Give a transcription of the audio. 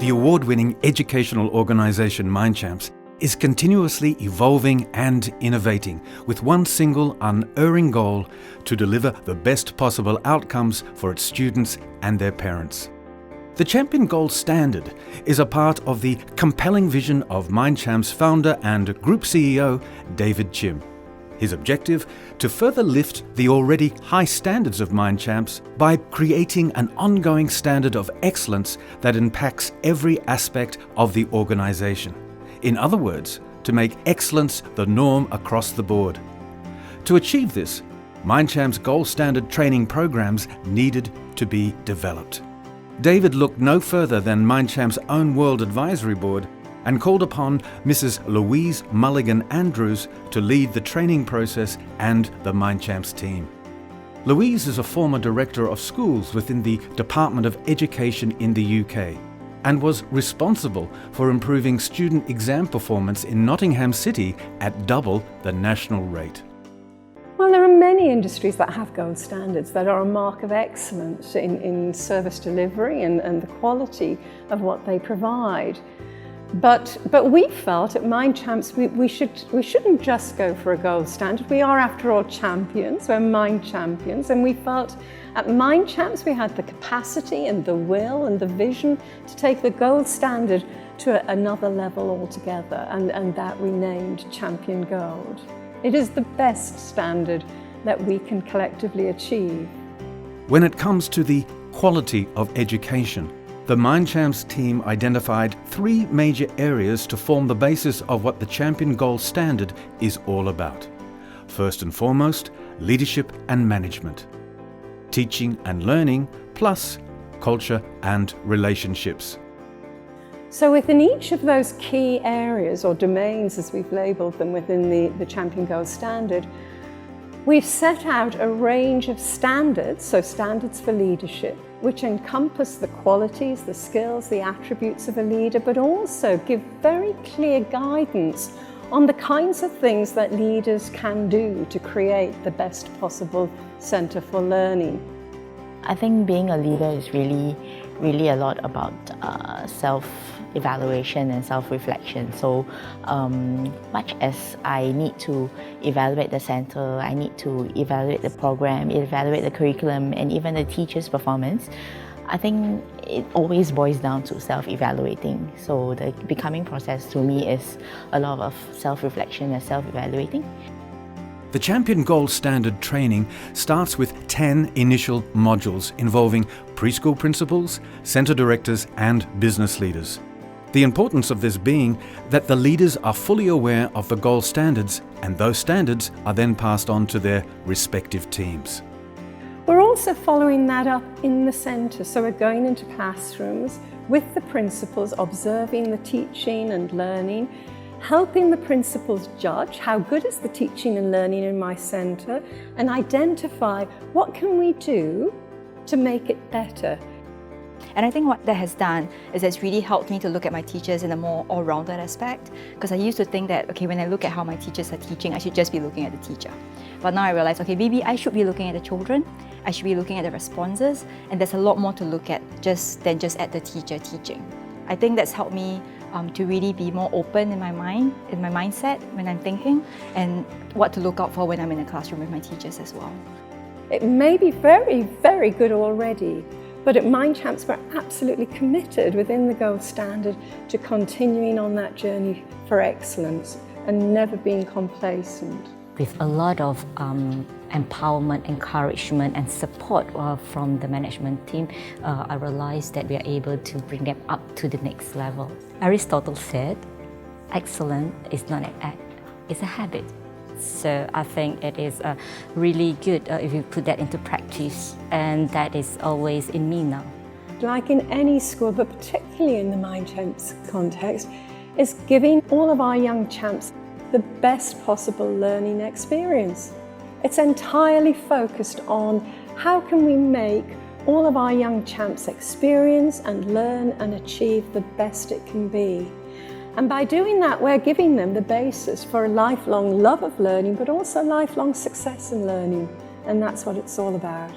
The award-winning educational organisation MindChamps is continuously evolving and innovating with one single unerring goal: to deliver the best possible outcomes for its students and their parents. The ChampionGold Standard is a part of the compelling vision of MindChamps founder and Group CEO David Chim. His objective: to further lift the already high standards of MindChamps by creating an ongoing standard of excellence that impacts every aspect of the organisation. In other words, to make excellence the norm across the board. To achieve this, MindChamps Gold Standard training programs needed to be developed. David looked no further than MindChamps' own World Advisory Board and called upon Mrs. Louise Mulligan-Andrews to lead the training process and the MindChamps team. Louise is a former director of schools within the Department of Education in the UK and was responsible for improving student exam performance in Nottingham City at double the national rate. Well, there are many industries that have gold standards that are a mark of excellence in service delivery and the quality of what they provide. But we felt at MindChamps we shouldn't just go for a gold standard. We are, after all, champions. We're Mind Champions, and we felt at MindChamps we had the capacity and the will and the vision to take the gold standard to another level altogether, and that we named ChampionGold. It is the best standard that we can collectively achieve. When it comes to the quality of education, the MindChamps team identified 3 major areas to form the basis of what the ChampionGold Standard is all about. First and foremost, leadership and management, teaching and learning, plus culture and relationships. So within each of those key areas, or domains as we've labelled them within the ChampionGold Standard, we've set out a range of standards, so standards for leadership, which encompass the qualities, the skills, the attributes of a leader, but also give very clear guidance on the kinds of things that leaders can do to create the best possible centre for learning. I think being a leader is really a lot about self-evaluation and self-reflection. So much as I need to evaluate the centre, I need to evaluate the program, evaluate the curriculum, and even the teacher's performance, I think it always boils down to self-evaluating. So the becoming process to me is a lot of self-reflection and self-evaluating. The ChampionGold Standard training starts with 10 initial modules involving preschool principals, centre directors and business leaders. The importance of this being that the leaders are fully aware of the gold standards, and those standards are then passed on to their respective teams. We're also following that up in the centre, so we're going into classrooms with the principals, observing the teaching and learning, helping the principals judge how good is the teaching and learning in my centre, and identify what can we do to make it better. And I think what that has done is it's really helped me to look at my teachers in a more all-rounded aspect, because I used to think that, okay, when I look at how my teachers are teaching, I should just be looking at the teacher. But now I realize, okay, maybe I should be looking at the children, I should be looking at the responses, and there's a lot more to look at than just at the teacher teaching. I think that's helped me to really be more open in my mind, in my mindset when I'm thinking, and what to look out for when I'm in a classroom with my teachers as well. It may be very, very good already, but at MindChamps we're absolutely committed within the gold standard to continuing on that journey for excellence and never being complacent. With a lot of empowerment, encouragement and support from the management team, I realized that we are able to bring them up to the next level. Aristotle said, excellence is not an act, it's a habit. So I think it is really good if you put that into practice, and that is always in me now. Like in any school, but particularly in the MindChamps context, is giving all of our young champs the best possible learning experience. It's entirely focused on how can we make all of our young champs experience and learn and achieve the best it can be. And by doing that, we're giving them the basis for a lifelong love of learning, but also lifelong success in learning. And that's what it's all about.